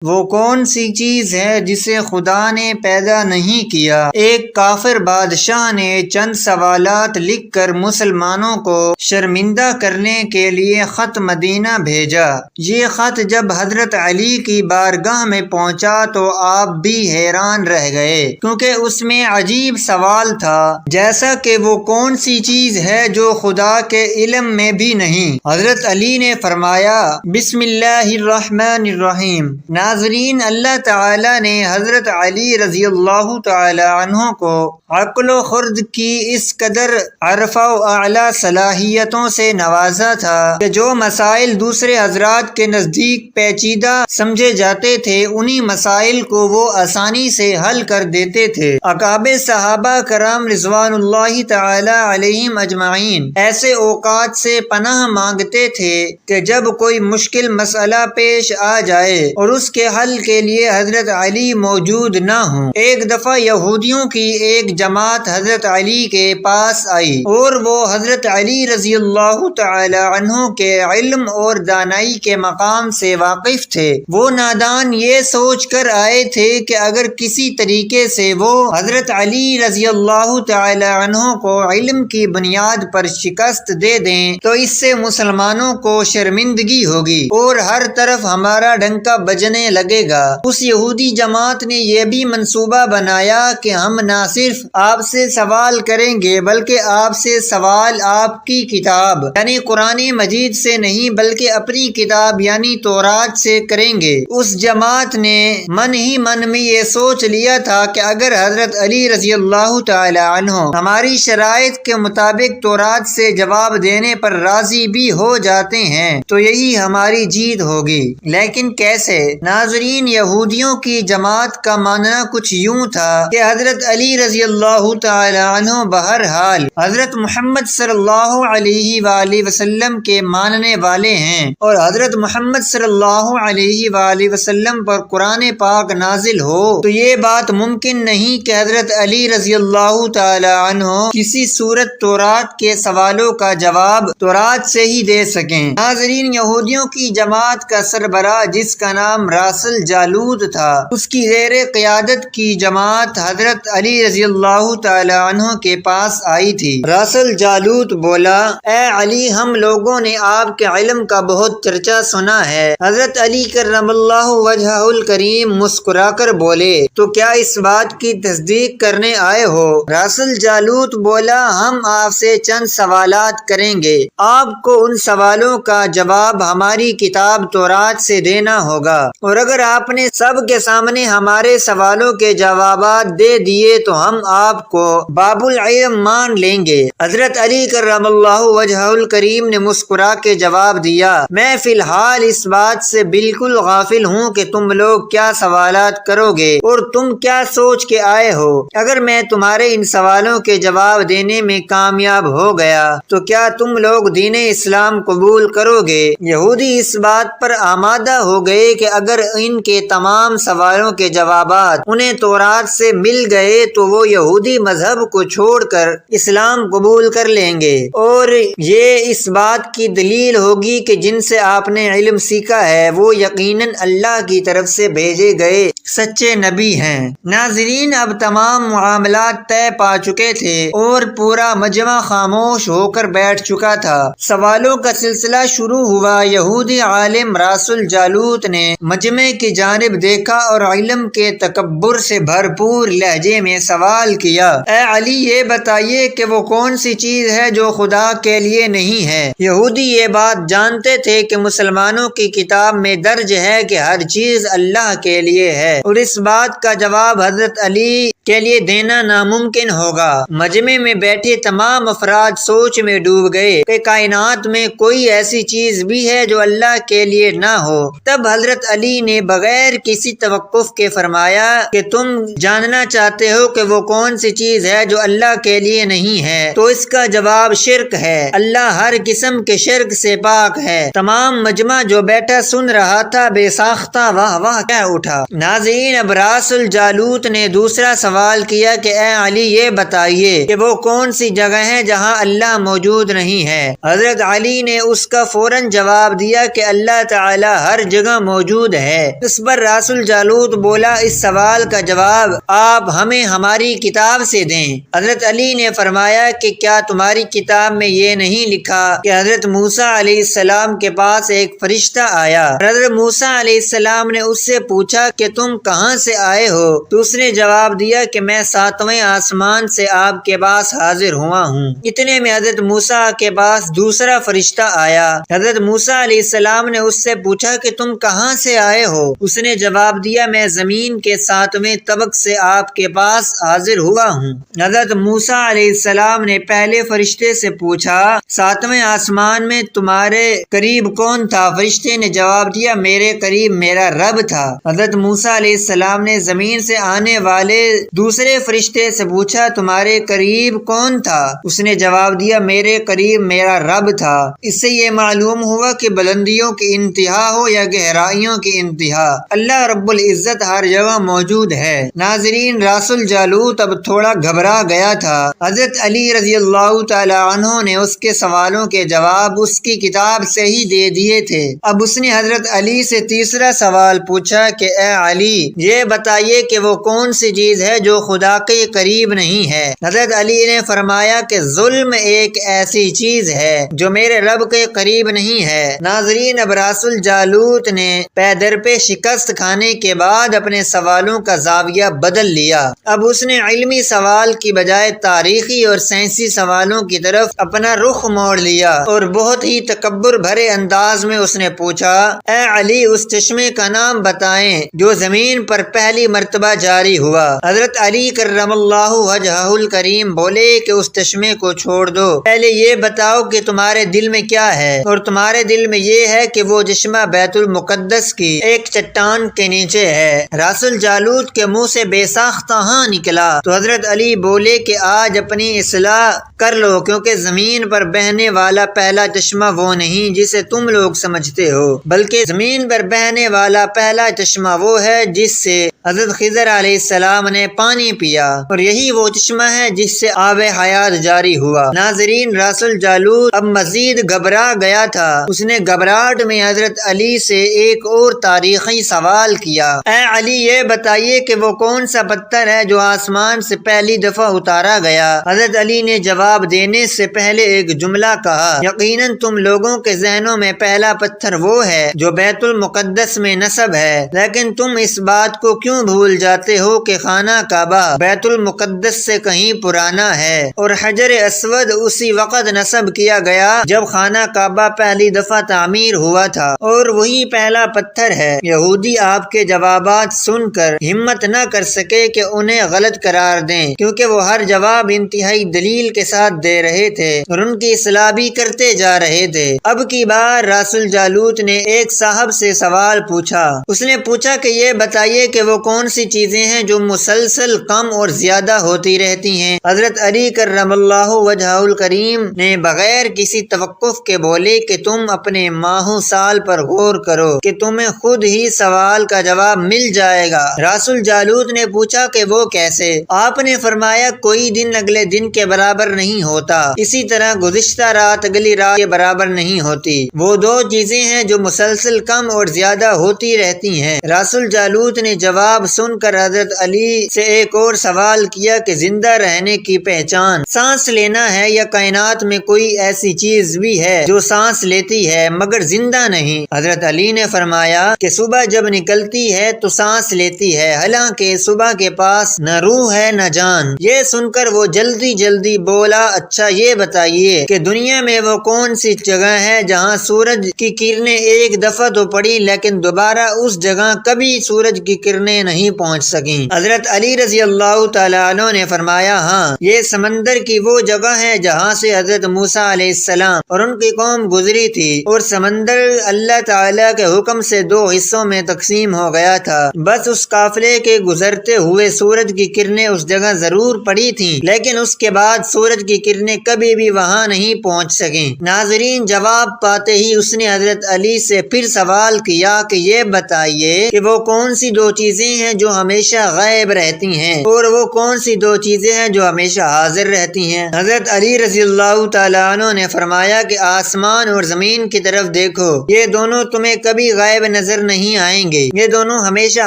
وہ کون سی چیز ہے جسے خدا نے پیدا نہیں کیا؟ ایک کافر بادشاہ نے چند سوالات لکھ کر مسلمانوں کو شرمندہ کرنے کے لیے خط مدینہ بھیجا۔ یہ خط جب حضرت علی کی بارگاہ میں پہنچا تو آپ بھی حیران رہ گئے، کیونکہ اس میں عجیب سوال تھا، جیسا کہ وہ کون سی چیز ہے جو خدا کے علم میں بھی نہیں۔ حضرت علی نے فرمایا، بسم اللہ الرحمن الرحیم۔ ناظرین، اللہ تعالی نے حضرت علی رضی اللہ تعالی عنہ کو عقل و خرد کی اس قدر عرفہ و اعلیٰ صلاحیتوں سے نوازا تھا کہ جو مسائل دوسرے حضرات کے نزدیک پیچیدہ سمجھے جاتے تھے، انہی مسائل کو وہ آسانی سے حل کر دیتے تھے۔ اکابر صحابہ کرام رضوان اللہ تعالی علیہم اجمعین ایسے اوقات سے پناہ مانگتے تھے کہ جب کوئی مشکل مسئلہ پیش آ جائے اور اس کے حل کے لیے حضرت علی موجود نہ ہوں۔ ایک دفعہ یہودیوں کی ایک جماعت حضرت علی کے پاس آئی اور وہ حضرت علی رضی اللہ تعالی عنہ کے علم اور دانائی کے مقام سے واقف تھے۔ وہ نادان یہ سوچ کر آئے تھے کہ اگر کسی طریقے سے وہ حضرت علی رضی اللہ تعالی عنہ کو علم کی بنیاد پر شکست دے دیں تو اس سے مسلمانوں کو شرمندگی ہوگی اور ہر طرف ہمارا ڈنکا بجنے لگے گا۔ اس یہودی جماعت نے یہ بھی منصوبہ بنایا کہ ہم نہ صرف آپ سے سوال کریں گے بلکہ آپ سے سوال آپ کی کتاب یعنی قرآن مجید سے نہیں بلکہ اپنی کتاب یعنی تورات سے کریں گے۔ اس جماعت نے من ہی من میں یہ سوچ لیا تھا کہ اگر حضرت علی رضی اللہ تعالی عنہ ہماری شرائط کے مطابق تورات سے جواب دینے پر راضی بھی ہو جاتے ہیں تو یہی ہماری جیت ہوگی۔ لیکن کیسے؟ ناظرین، یہودیوں کی جماعت کا ماننا کچھ یوں تھا کہ حضرت علی رضی اللہ تعالی عنہ بہرحال حضرت محمد صلی اللہ علیہ وآلہ وسلم کے ماننے والے ہیں اور حضرت محمد صلی اللہ علیہ وآلہ وسلم پر قرآن پاک نازل ہو تو یہ بات ممکن نہیں کہ حضرت علی رضی اللہ تعالی عنہ کسی سورت تورات کے سوالوں کا جواب تورات سے ہی دے سکیں۔ ناظرین، یہودیوں کی جماعت کا سربراہ جس کا نام راسل جالوت تھا، اس کی زیر قیادت کی جماعت حضرت علی رضی اللہ تعالی عنہ کے پاس آئی تھی۔ راسل جالوت بولا، اے علی، ہم لوگوں نے آپ کے علم کا بہت چرچا سنا ہے۔ حضرت علی کرم اللہ وجہہ الکریم مسکرا کر بولے، تو کیا اس بات کی تصدیق کرنے آئے ہو؟ راسل جالوت بولا، ہم آپ سے چند سوالات کریں گے، آپ کو ان سوالوں کا جواب ہماری کتاب تورات سے دینا ہوگا، اور اگر آپ نے سب کے سامنے ہمارے سوالوں کے جوابات دے دیے تو ہم آپ کو باب العلم مان لیں گے۔ حضرت علی کرم اللہ وجہہ الکریم نے مسکرا کے جواب دیا، میں فی الحال اس بات سے بالکل غافل ہوں کہ تم لوگ کیا سوالات کرو گے اور تم کیا سوچ کے آئے ہو۔ اگر میں تمہارے ان سوالوں کے جواب دینے میں کامیاب ہو گیا تو کیا تم لوگ دین اسلام قبول کرو گے؟ یہودی اس بات پر آمادہ ہو گئے کہ اگر ان کے تمام سوالوں کے جوابات انہیں تورات سے مل گئے تو وہ یہودی مذہب کو چھوڑ کر اسلام قبول کر لیں گے، اور یہ اس بات کی دلیل ہوگی کہ جن سے آپ نے علم سیکھا ہے وہ یقیناً اللہ کی طرف سے بھیجے گئے سچے نبی ہیں۔ ناظرین، اب تمام معاملات طے پا چکے تھے اور پورا مجمع خاموش ہو کر بیٹھ چکا تھا۔ سوالوں کا سلسلہ شروع ہوا۔ یہودی عالم راسل جالوت نے مجمع کی جانب دیکھا اور علم کے تکبر سے بھرپور لہجے میں سوال کیا، اے علی، یہ بتائیے کہ وہ کون سی چیز ہے جو خدا کے لیے نہیں ہے؟ یہودی یہ بات جانتے تھے کہ مسلمانوں کی کتاب میں درج ہے کہ ہر چیز اللہ کے لیے ہے اور اس بات کا جواب حضرت علی کے لیے دینا ناممکن ہوگا۔ مجمع میں بیٹھے تمام افراد سوچ میں ڈوب گئے کہ کائنات میں کوئی ایسی چیز بھی ہے جو اللہ کے لیے نہ ہو۔ تب حضرت علی نے بغیر کسی توقف کے فرمایا کہ تم جاننا چاہتے ہو کہ وہ کون سی چیز ہے جو اللہ کے لیے نہیں ہے، تو اس کا جواب شرک ہے۔ اللہ ہر قسم کے شرک سے پاک ہے۔ تمام مجمع جو بیٹھا سن رہا تھا بے ساختہ واہ واہ کہہ اٹھا۔ ناظرین، اب راسل جالوت نے دوسرا سوال سوال کیا کہ اے علی یہ بتائیے کہ وہ کون سی جگہ ہے جہاں اللہ موجود نہیں ہے۔ حضرت علی نے اس کا فوراً جواب دیا کہ اللہ تعالی ہر جگہ موجود ہے۔ اس پر راس الجالوت بولا اس سوال کا جواب آپ ہمیں ہماری کتاب سے دیں۔ حضرت علی نے فرمایا کہ کیا تمہاری کتاب میں یہ نہیں لکھا کہ حضرت موسیٰ علیہ السلام کے پاس ایک فرشتہ آیا؟ حضرت موسیٰ علیہ السلام نے اس سے پوچھا کہ تم کہاں سے آئے ہو؟ تو اس نے جواب دیا کہ میں 7ویں آسمان سے آپ کے پاس حاضر ہوا ہوں۔ اتنے میں حضرت موسیٰ کے پاس دوسرا فرشتہ آیا۔ حضرت موسیٰ علیہ السلام نے اس سے پوچھا کہ تم کہاں سے آئے ہو؟ اس نے جواب دیا میں زمین کے 7ویں طبق سے آپ کے پاس حاضر ہوا ہوں۔ حضرت موسیٰ علیہ السلام نے پہلے فرشتے سے پوچھا 7ویں آسمان میں تمہارے قریب کون تھا؟ فرشتے نے جواب دیا میرے قریب میرا رب تھا۔ حضرت موسیٰ علیہ السلام نے زمین سے آنے والے دوسرے فرشتے سے پوچھا تمہارے قریب کون تھا؟ اس نے جواب دیا میرے قریب میرا رب تھا۔ اس سے یہ معلوم ہوا کہ بلندیوں کی انتہا ہو یا گہرائیوں کی انتہا، اللہ رب العزت ہر جگہ موجود ہے۔ ناظرین، راس الجالوت اب تھوڑا گھبرا گیا تھا۔ حضرت علی رضی اللہ تعالی عنہ نے اس کے سوالوں کے جواب اس کی کتاب سے ہی دے دیے تھے۔ اب اس نے حضرت علی سے تیسرا سوال پوچھا کہ اے علی یہ بتائیے کہ وہ کون سی چیز ہے جو خدا کے قریب نہیں ہے؟ حضرت علی نے فرمایا کہ ظلم ایک ایسی چیز ہے جو میرے رب کے قریب نہیں ہے۔ ناظرین، اب راس الجالوت نے پے در پہ شکست کھانے کے بعد اپنے سوالوں کا زاویہ بدل لیا۔ اب اس نے علمی سوال کی بجائے تاریخی اور سائنسی سوالوں کی طرف اپنا رخ موڑ لیا اور بہت ہی تکبر بھرے انداز میں اس نے پوچھا اے علی اس چشمے کا نام بتائیں جو زمین پر پہلی مرتبہ جاری ہوا۔ حضرت علی کرم اللہ وجہہ الکریم بولے کہ اس چشمے کو چھوڑ دو، پہلے یہ بتاؤ کہ تمہارے دل میں کیا ہے، اور تمہارے دل میں یہ ہے کہ وہ چشمہ بیت المقدس کی ایک چٹان کے نیچے ہے۔ راس الجالوت کے منہ سے بے ساختہ ہاں نکلا تو حضرت علی بولے کہ آج اپنی اصلاح کر لو، کیونکہ زمین پر بہنے والا پہلا چشمہ وہ نہیں جسے تم لوگ سمجھتے ہو، بلکہ زمین پر بہنے والا پہلا چشمہ وہ ہے جس سے حضرت خضر علیہ السلام نے پانی پیا، اور یہی وہ چشمہ ہے جس سے آب حیات جاری ہوا۔ ناظرین، راس الجالوت اب مزید گھبرا گیا تھا۔ اس نے گھبراہٹ میں حضرت علی سے ایک اور تاریخی سوال کیا اے علی یہ بتائیے کہ وہ کون سا پتھر ہے جو آسمان سے پہلی دفعہ اتارا گیا؟ حضرت علی نے جواب دینے سے پہلے ایک جملہ کہا یقیناً تم لوگوں کے ذہنوں میں پہلا پتھر وہ ہے جو بیت المقدس میں نصب ہے، لیکن تم اس بات کو کیوں بھول جاتے ہو کہ خانہ کعبہ بیت المقدس سے کہیں پرانا ہے، اور حجر اسود اسی وقت نصب کیا گیا جب خانہ کعبہ پہلی دفعہ تعمیر ہوا تھا، اور وہی پہلا پتھر ہے۔ یہودی آپ کے جوابات سن کر ہمت نہ کر سکے کہ انہیں غلط قرار دیں، کیونکہ وہ ہر جواب انتہائی دلیل کے ساتھ دے رہے تھے اور ان کی اصلاح بھی کرتے جا رہے تھے۔ اب کی بار راس الجالوت نے ایک صاحب سے سوال پوچھا۔ اس نے پوچھا کہ یہ بتائیے کہ وہ کون سی چیزیں ہیں جو مسلسل کم اور زیادہ ہوتی رہتی ہیں؟ حضرت علی کرم اللہ وجہہ الکریم نے بغیر کسی توقف کے بولے کہ تم اپنے ماہو سال پر غور کرو کہ تمہیں خود ہی سوال کا جواب مل جائے گا۔ راس الجالوت نے پوچھا کہ وہ کیسے؟ آپ نے فرمایا کوئی دن اگلے دن کے برابر نہیں ہوتا، اسی طرح گزشتہ رات اگلی رات کے برابر نہیں ہوتی۔ وہ دو چیزیں ہیں جو مسلسل کم اور زیادہ ہوتی رہتی ہیں۔ راس الجالوت نے جواب سن کر حضرت علی سے ایک اور سوال کیا کہ زندہ رہنے کی پہچان سانس لینا ہے یا کائنات میں کوئی ایسی چیز بھی ہے جو سانس لیتی ہے مگر زندہ نہیں؟ حضرت علی نے فرمایا کہ صبح جب نکلتی ہے تو سانس لیتی ہے، حالانکہ صبح کے پاس نہ روح ہے نہ جان۔ یہ سن کر وہ جلدی جلدی بولا اچھا یہ بتائیے کہ دنیا میں وہ کون سی جگہ ہے جہاں سورج کی کرنیں ایک دفعہ تو پڑی لیکن دوبارہ اس جگہ کبھی سورج کی کرنیں نہیں پہنچ سکیں؟ حضرت علی رضی اللہ تعالیٰ عنہ نے فرمایا ہاں، یہ سمندر کی وہ جگہ ہے جہاں سے حضرت موسیٰ علیہ السلام اور ان کی قوم گزری تھی، اور سمندر اللہ تعالیٰ کے حکم سے دو حصوں میں تقسیم ہو گیا تھا۔ بس اس قافلے کے گزرتے ہوئے سورج کی کرنیں اس جگہ ضرور پڑی تھیں، لیکن اس کے بعد سورج کی کرنیں کبھی بھی وہاں نہیں پہنچ سکیں۔ ناظرین، جواب پاتے ہی اس نے حضرت علی سے پھر سوال کیا کہ یہ بتائیے کہ وہ کون سی دو چیزیں چیزیں ہیں جو ہمیشہ غائب رہتی ہیں اور وہ کون سی دو چیزیں ہیں جو ہمیشہ حاضر رہتی ہیں؟ حضرت علی رضی اللہ تعالیٰ عنہ نے فرمایا کہ آسمان اور زمین کی طرف دیکھو، یہ دونوں تمہیں کبھی غائب نظر نہیں آئیں گے، یہ دونوں ہمیشہ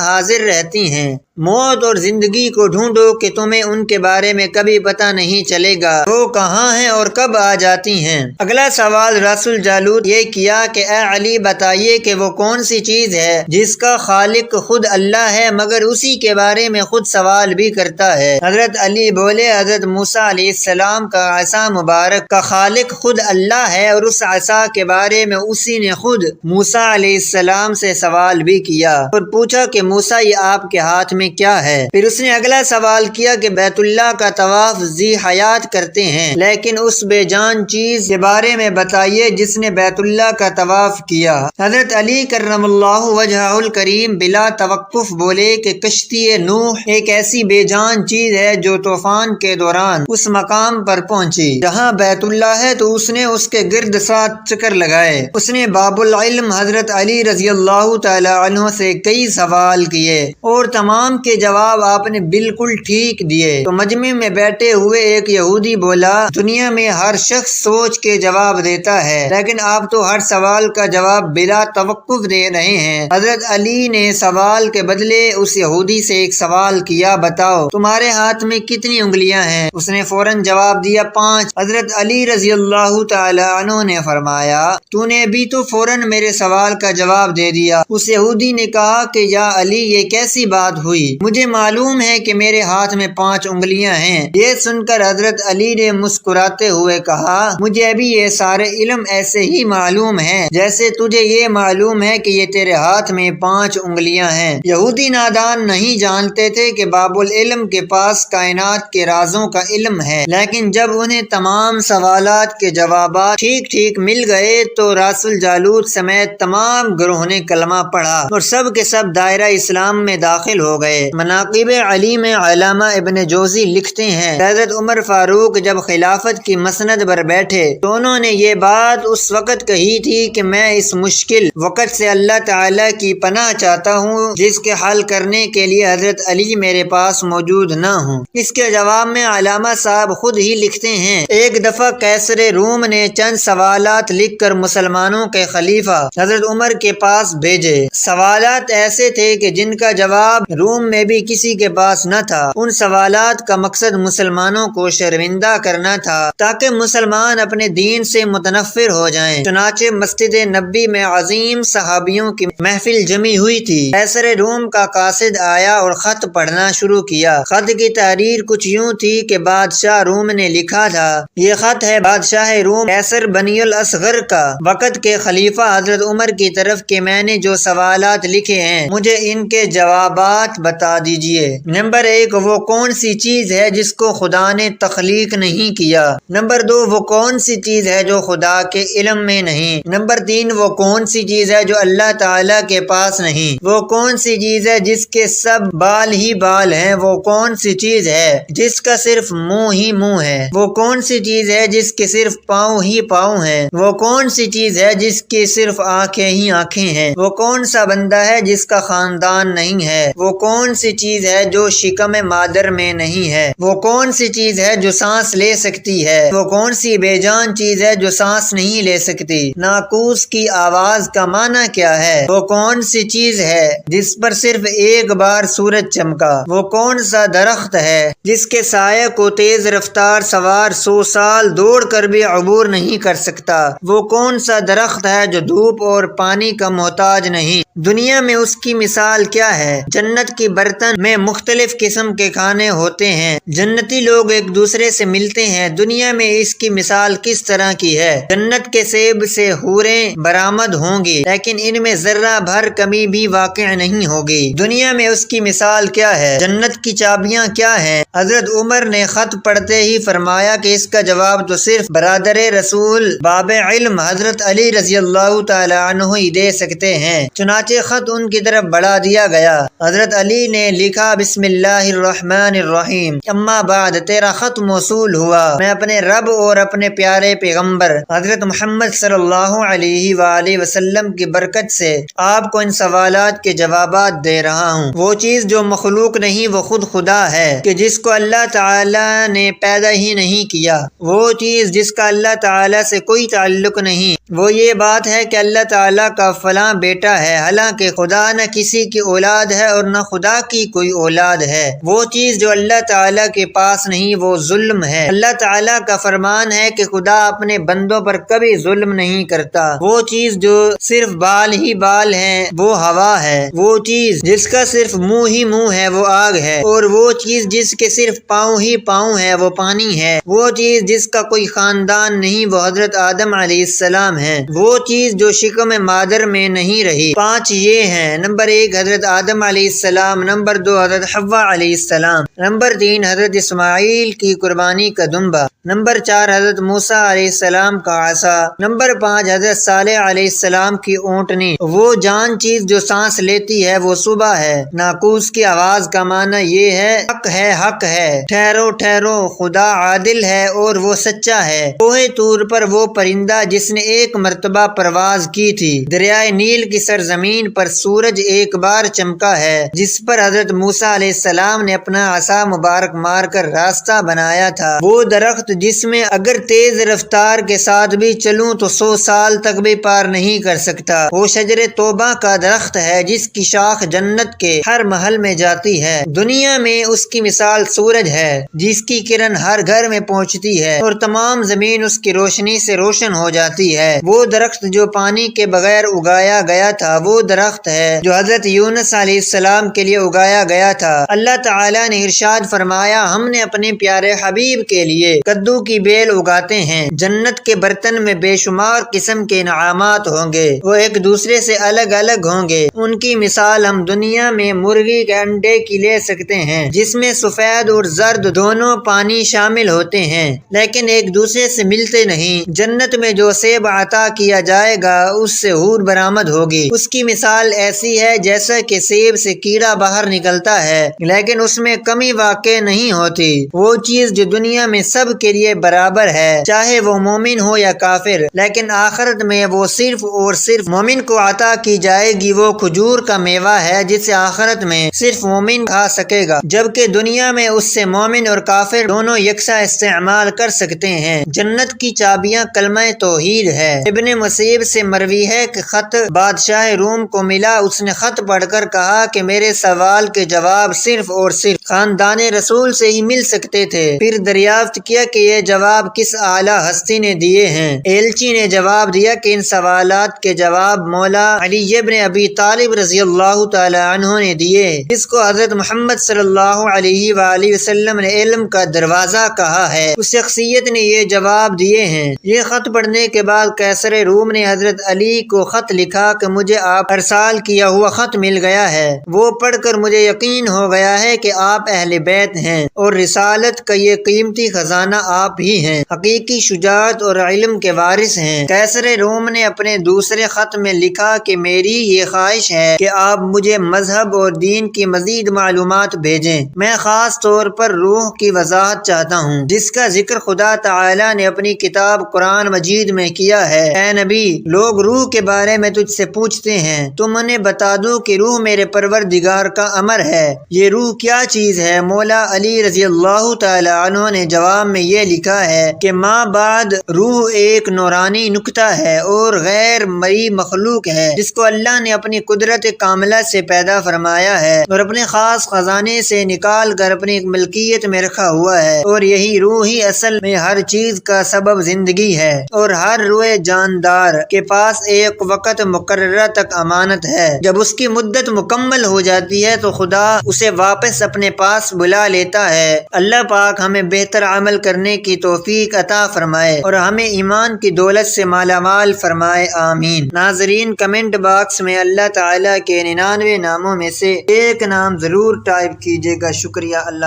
حاضر رہتی ہیں۔ موت اور زندگی کو ڈھونڈو کہ تمہیں ان کے بارے میں کبھی پتہ نہیں چلے گا وہ کہاں ہیں اور کب آ جاتی ہیں۔ اگلا سوال رسول جالوت یہ کیا کہ اے علی بتائیے کہ وہ کون سی چیز ہے جس کا خالق خود اللہ ہے مگر اسی کے بارے میں خود سوال بھی کرتا ہے؟ حضرت علی بولے، حضرت موسیٰ علیہ السلام کا عصا مبارک کا خالق خود اللہ ہے اور اس عصا کے بارے میں اسی نے خود موسیٰ علیہ السلام سے سوال بھی کیا اور پوچھا کہ موسیٰ یہ آپ کے ہاتھ میں کیا ہے؟ پھر اس نے اگلا سوال کیا کہ بیت اللہ کا طواف ذی حیات کرتے ہیں، لیکن اس بے جان چیز کے بارے میں بتائیے جس نے بیت اللہ کا طواف کیا۔ حضرت علی کرم اللہ وجہہ الکریم بلا توقف بولے کہ کشتی نوح ایک ایسی بے جان چیز ہے جو طوفان کے دوران اس مقام پر پہنچی جہاں بیت اللہ ہے تو اس نے اس کے گرد 7 چکر لگائے۔ اس نے باب العلم حضرت علی رضی اللہ تعالی عنہ سے کئی سوال کیے اور تمام کے جواب آپ نے بالکل ٹھیک دیے تو مجمع میں بیٹھے ہوئے ایک یہودی بولا، دنیا میں ہر شخص سوچ کے جواب دیتا ہے لیکن آپ تو ہر سوال کا جواب بلا توقف دے رہے ہیں۔ حضرت علی نے سوال کے بدلے اس یہودی سے ایک سوال کیا، بتاؤ تمہارے ہاتھ میں کتنی انگلیاں ہیں؟ اس نے فوراً جواب دیا 5۔ حضرت علی رضی اللہ تعالی عنہ نے فرمایا، تو نے بھی تو فوراً میرے سوال کا جواب دے دیا۔ اس یہودی نے کہا کہ یا علی یہ کیسی بات ہوئی، مجھے معلوم ہے کہ میرے ہاتھ میں 5 انگلیاں ہیں۔ یہ سن کر حضرت علی نے مسکراتے ہوئے کہا، مجھے بھی یہ سارے علم ایسے ہی معلوم ہیں جیسے تجھے یہ معلوم ہے کہ یہ تیرے ہاتھ میں 5 انگلیاں ہیں۔ یہودی نادان نہیں جانتے تھے کہ باب العلم کے پاس کائنات کے رازوں کا علم ہے، لیکن جب انہیں تمام سوالات کے جوابات ٹھیک ٹھیک مل گئے تو رسول جالوت سمیت تمام گروہ نے کلمہ پڑھا اور سب کے سب دائرہ اسلام میں داخل ہو گئے۔ مناقب علی میں علامہ ابن جوزی لکھتے ہیں، حضرت عمر فاروق جب خلافت کی مسند پر بیٹھے تو انہوں نے یہ بات اس وقت کہی تھی کہ میں اس مشکل وقت سے اللہ تعالیٰ کی پناہ چاہتا ہوں جس کے حل کرنے کے لیے حضرت علی میرے پاس موجود نہ ہوں۔ اس کے جواب میں علامہ صاحب خود ہی لکھتے ہیں، ایک دفعہ قیصر روم نے چند سوالات لکھ کر مسلمانوں کے خلیفہ حضرت عمر کے پاس بھیجے۔ سوالات ایسے تھے کہ جن کا جواب روم میں بھی کسی کے پاس نہ تھا۔ ان سوالات کا مقصد مسلمانوں کو شرمندہ کرنا تھا تاکہ مسلمان اپنے دین سے متنفر ہو جائیں۔ چنانچہ مسجد نبی میں عظیم صحابیوں کی محفل جمی ہوئی تھی۔ قیصر روم کا قاصد آیا اور خط پڑھنا شروع کیا۔ خط کی تحریر کچھ یوں تھی کہ بادشاہ روم نے لکھا تھا، یہ خط ہے بادشاہ روم قیصر بنی الاصغر کا وقت کے خلیفہ حضرت عمر کی طرف کہ میں نے جو سوالات لکھے ہیں مجھے ان کے جوابات بتا دیجئے۔ نمبر 1، وہ کون سی چیز ہے جس کو خدا نے تخلیق نہیں کیا؟ نمبر 2، وہ کون سی چیز ہے جو خدا کے علم میں نہیں؟ نمبر 3، وہ کون سی چیز ہے جو اللہ تعالیٰ کے پاس نہیں؟ وہ کون سی چیز ہے جس کے سب بال ہی بال ہیں؟ وہ کون سی چیز ہے جس کا صرف منہ ہی منہ ہے؟ وہ کون سی چیز ہے جس کے صرف پاؤں ہی پاؤں ہیں؟ وہ کون سی چیز ہے جس کی صرف آنکھیں ہی آنکھیں ہیں؟ وہ کون سا بندہ ہے جس کا خاندان نہیں ہے؟ وہ کون سی چیز ہے جو شکم مادر میں نہیں ہے؟ وہ کون سی چیز ہے جو سانس لے سکتی ہے؟ وہ کون سی بے جان چیز ہے جو سانس نہیں لے سکتی؟ ناقوس کی آواز کا معنی کیا ہے؟ وہ کون سی چیز ہے جس پر صرف ایک بار سورج چمکا؟ وہ کون سا درخت ہے جس کے سائے کو تیز رفتار سوار 100 سال دوڑ کر بھی عبور نہیں کر سکتا؟ وہ کون سا درخت ہے جو دھوپ اور پانی کا محتاج نہیں؟ دنیا میں اس کی مثال کیا ہے؟ جنت کی برتن میں مختلف قسم کے کھانے ہوتے ہیں، جنتی لوگ ایک دوسرے سے ملتے ہیں، دنیا میں اس کی مثال کس طرح کی ہے؟ جنت کے سیب سے حوریں برآمد ہوں گی لیکن ان میں ذرہ بھر کمی بھی واقع نہیں ہوگی۔ دنیا میں اس کی مثال کیا ہے؟ جنت کی چابیاں کیا ہیں؟ حضرت عمر نے خط پڑھتے ہی فرمایا کہ اس کا جواب تو صرف برادر رسول باب علم حضرت علی رضی اللہ تعالی عنہ ہی دے سکتے ہیں۔ چنانچہ خط ان کی طرف بڑھا دیا گیا۔ حضرت علی علی نے لکھا بسم اللہ الرحمن الرحیم اما بعد تیرا خط موصول ہوا، میں اپنے رب اور اپنے پیارے پیغمبر حضرت محمد صلی اللہ علیہ وآلہ وسلم کی برکت سے آپ کو ان سوالات کے جوابات دے رہا ہوں۔ وہ چیز جو مخلوق نہیں وہ خود خدا ہے کہ جس کو اللہ تعالیٰ نے پیدا ہی نہیں کیا، وہ چیز جس کا اللہ تعالیٰ سے کوئی تعلق نہیں، وہ یہ بات ہے کہ اللہ تعالیٰ کا فلاں بیٹا ہے، حالانکہ خدا نہ کسی کی اولاد ہے اور نہ خدا کی کوئی اولاد ہے۔ وہ چیز جو اللہ تعالیٰ کے پاس نہیں وہ ظلم ہے۔ اللہ تعالیٰ کا فرمان ہے کہ خدا اپنے بندوں پر کبھی ظلم نہیں کرتا۔ وہ چیز جو صرف بال ہی بال ہے وہ ہوا ہے، وہ چیز جس کا صرف منہ ہی منہ ہے وہ آگ ہے، اور وہ چیز جس کے صرف پاؤں ہی پاؤں ہے وہ پانی ہے۔ وہ چیز جس کا کوئی خاندان نہیں وہ حضرت آدم علیہ السلام ہے۔ وہ چیز جو شکم مادر میں نہیں رہی۔ 5 یہ ہیں: نمبر 1 حضرت آدم علیہ السلام، نمبر 2 حضرت حوا علیہ السلام، نمبر 3 حضرت اسماعیل کی قربانی کا دمبا، نمبر 4 حضرت موسیٰ علیہ السلام کا عصا، نمبر 5 حضرت صالح علیہ السلام کی اونٹنی۔ وہ جان چیز جو سانس لیتی ہے وہ صبح ہے۔ ناقوس کی آواز کا معنی یہ ہے حق ہے، حق ہے، ٹھہرو ٹھہرو، خدا عادل ہے اور وہ سچا ہے۔ کوہ طور پر وہ پرندہ جس نے ایک مرتبہ پرواز کی تھی، دریائے نیل کی سرزمین پر سورج ایک بار چمکا ہے جس پر حضرت موسیٰ علیہ السلام نے اپنا عصا مبارک مار کر راستہ بنایا تھا۔ وہ درخت جس میں اگر تیز رفتار کے ساتھ بھی چلوں تو 100 سال تک بھی پار نہیں کر سکتا۔ وہ شجر توبہ کا درخت ہے جس کی شاخ جنت کے ہر محل میں جاتی ہے۔ دنیا میں اس کی مثال سورج ہے جس کی کرن ہر گھر میں پہنچتی ہے اور تمام زمین اس کی روشنی سے روشن ہو جاتی ہے۔ وہ درخت جو پانی کے بغیر اگایا گیا تھا وہ درخت ہے جو حضرت یونس علیہ السلام کے لیے اگایا گیا تھا۔ اللہ تعالیٰ نے ارشاد فرمایا، ہم نے اپنے پیارے حبیب کے لیے کدو کی بیل اگاتے ہیں، جنت کے برتن میں بے شمار قسم کے انعامات ہوں گے، وہ ایک دوسرے سے الگ الگ ہوں گے۔ ان کی مثال ہم دنیا میں مرغی کے انڈے کی لے سکتے ہیں جس میں سفید اور زرد دونوں پانی شامل ہوتے ہیں لیکن ایک دوسرے سے ملتے نہیں۔ جنت میں جو سیب عطا کیا جائے گا اس سے حور برآمد ہوگی، اس کی مثال ایسی ہے جیسا کہ سیب سے کیڑا باہر نکلتا ہے لیکن اس میں کمی واقع نہیں ہوتی۔ وہ چیز جو دنیا میں سب کے لیے برابر ہے چاہے وہ مومن ہو یا کافر، لیکن آخرت میں وہ صرف اور صرف مومن کو عطا کی جائے گی۔ وہ کھجور کا میوہ ہے جسے آخرت میں صرف مومن کھا سکے گا، جبکہ دنیا میں اس سے مومن اور کافر دونوں یکساں استعمال کر سکتے ہیں۔ جنت کی چابیاں کلمہ توحید ہے۔ ابن مسیب سے مروی ہے کہ خط بادشاہ روم کو ملا، اس نے خط پڑھ کر کہا کہ میرے سوال کے جواب صرف اور صرف خاندان رسول سے ہی مل سکتے تھے۔ پھر دریافت کیا کہ یہ جواب کس اعلیٰ ہستی نے دیے ہیں۔ ایلچی نے جواب دیا کہ ان سوالات کے جواب مولا علی ابن ابی طالب رضی اللہ تعالی عنہ نے دیے، جس کو حضرت محمد صلی اللہ علیہ وآلہ وسلم نے علم کا دروازہ کہا ہے۔ اس شخصیت نے یہ جواب دیے ہیں۔ یہ خط پڑھنے کے بعد قیصر روم نے حضرت علی کو خط لکھا کہ مجھے آپ ارسال کیا ہوا خط مل گیا ہے، وہ پڑھ کر مجھے یقین ہو گیا ہے کہ آپ اہل بیت ہیں اور رسالت کا یہ قیمتی خزانہ آپ ہی ہیں، حقیقی شجاعت اور علم کے وارث ہیں۔ قیصر روم نے اپنے دوسرے خط میں لکھا کہ میری یہ خواہش ہے کہ آپ مجھے مذہب اور دین کی مزید معلومات بھیجیں۔ میں خاص طور پر روح کی وضاحت چاہتا ہوں جس کا ذکر خدا تعالی نے اپنی کتاب قرآن مجید میں کیا ہے۔ اے نبی، لوگ روح کے بارے میں تجھ سے پوچھتے ہیں، تم انہیں بتا دو کہ روح میرے پروردگار کا امر ہے۔ یہ روح کیا چیز ہے؟ مولا علی رضی اللہ تعالی عنہ نے جواب میں یہ لکھا ہے کہ ماں بعد روح ایک نورانی نکتہ ہے اور غیر مرئی مخلوق ہے جس کو اللہ نے اپنی قدرت کاملہ سے پیدا فرمایا ہے اور اپنے خاص خزانے سے نکال کر اپنی ایک ملکیت میں رکھا ہوا ہے، اور یہی روح ہی اصل میں ہر چیز کا سبب زندگی ہے، اور ہر روح جاندار کے پاس ایک وقت مقررہ تک امانت ہے۔ جب اس کی مدت مکمل ہو جاتی ہے تو خدا اسے واپس اپنے پاس بلا لیتا ہے۔ اللہ پاک ہمیں بہتر عمل کرنے کی توفیق عطا فرمائے اور ہمیں ایمان کی دولت سے مالا مال فرمائے، آمین۔ ناظرین، کمنٹ باکس میں اللہ تعالیٰ کے 99 ناموں میں سے ایک نام ضرور ٹائپ کیجیے گا۔ شکریہ۔ اللہ